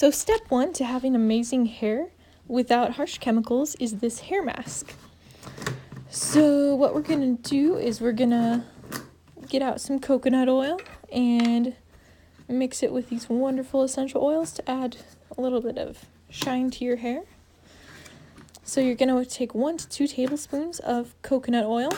So step one to having amazing hair without harsh chemicals is this hair mask. So what we're gonna do is we're gonna get out some coconut oil and mix it with these wonderful essential oils to add a little bit of shine to your hair. So you're gonna take 1 to 2 tablespoons of coconut oil.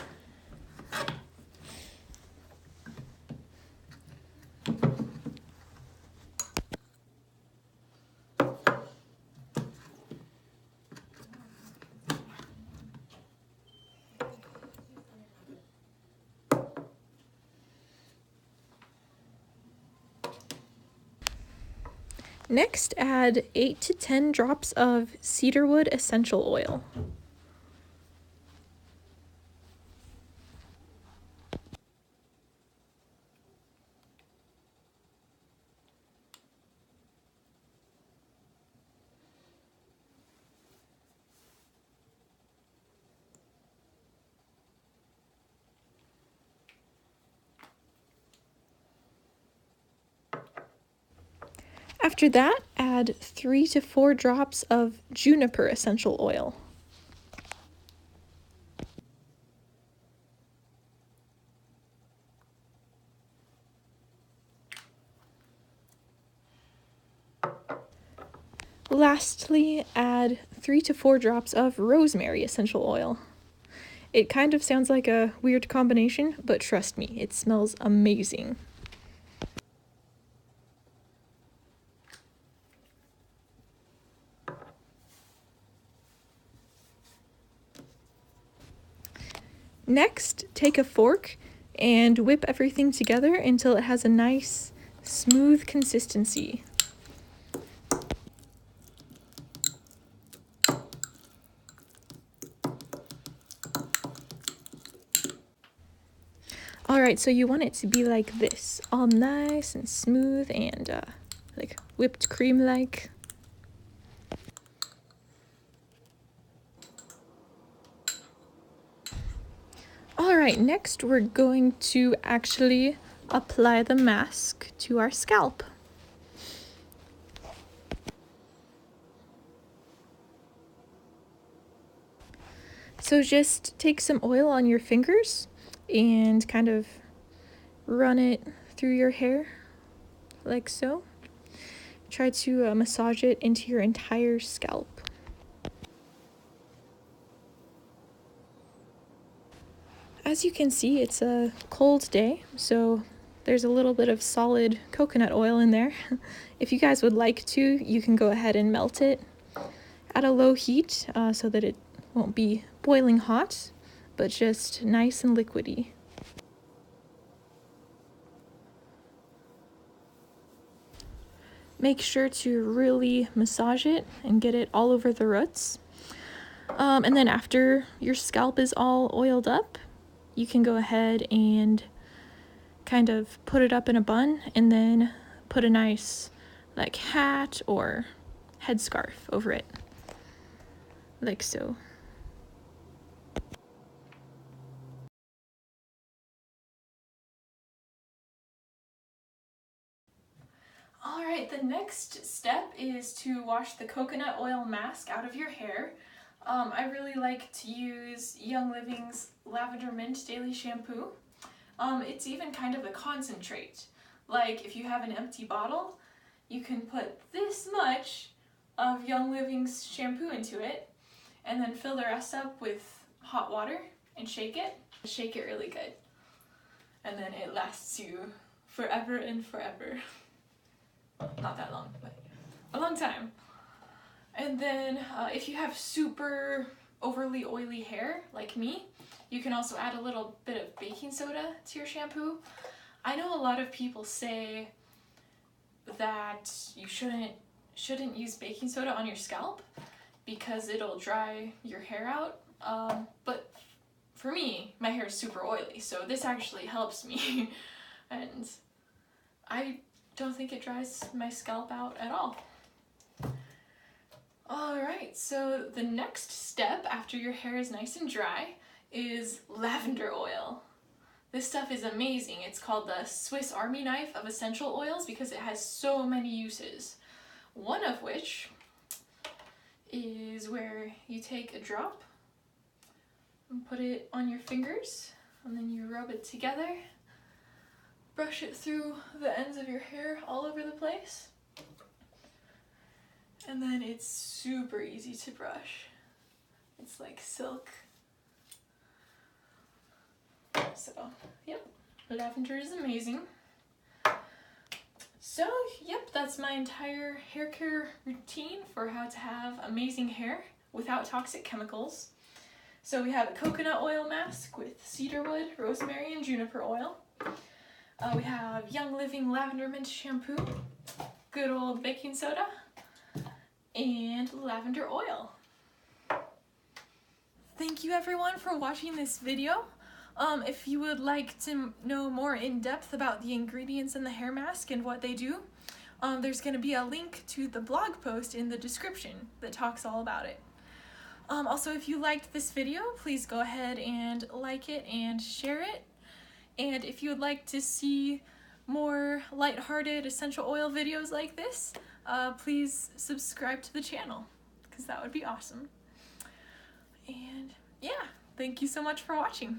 Next, add 8 to 10 drops of cedarwood essential oil. After that, add 3 to 4 drops of juniper essential oil. Lastly, add 3 to 4 drops of rosemary essential oil. It kind of sounds like a weird combination, but trust me, it smells amazing. Next, take a fork and whip everything together until it has a nice, smooth consistency. Alright, so you want it to be like this, all nice and smooth and like whipped cream-like. Alright, next we're going to actually apply the mask to our scalp. So just take some oil on your fingers and kind of run it through your hair like so. Try to massage it into your entire scalp. As you can see, it's a cold day, so there's a little bit of solid coconut oil in there. If you guys would like to, you can go ahead and melt it at a low heat so that it won't be boiling hot, but just nice and liquidy. Make sure to really massage it and get it all over the roots. And then after your scalp is all oiled up, you can go ahead and kind of put it up in a bun and then put a nice like hat or headscarf over it, like so. Alright, the next step is to wash the coconut oil mask out of your hair. I really like to use Young Living's Lavender Mint Daily Shampoo. It's even kind of a concentrate. Like if you have an empty bottle, you can put this much of Young Living's shampoo into it and then fill the rest up with hot water and shake it. Shake it really good. And then it lasts you forever and forever. Not that long, but a long time. And then if you have super overly oily hair like me, you can also add a little bit of baking soda to your shampoo. I know a lot of people say that you shouldn't use baking soda on your scalp because it'll dry your hair out, but for me, my hair is super oily, so this actually helps me and I don't think it dries my scalp out at all. Alright, so the next step after your hair is nice and dry is lavender oil. This stuff is amazing. It's called the Swiss Army knife of essential oils because it has so many uses. One of which is where you take a drop and put it on your fingers, and then you rub it together, brush it through the ends of your hair all over the place, and then it's super easy to brush. It's like silk. So, yep, lavender is amazing. So, yep, that's my entire hair care routine for how to have amazing hair without toxic chemicals. So we have a coconut oil mask with cedarwood, rosemary, and juniper oil. We have Young Living Lavender Mint Shampoo, good old baking soda, and lavender oil. Thank you everyone for watching this video. If you would like to know more in depth about the ingredients in the hair mask and what they do, there's going to be a link to the blog post in the description that talks all about it. Also, if you liked this video, please go ahead and like it and share it. And if you would like to see more lighthearted essential oil videos like this, please subscribe to the channel, because that would be awesome. And yeah, thank you so much for watching.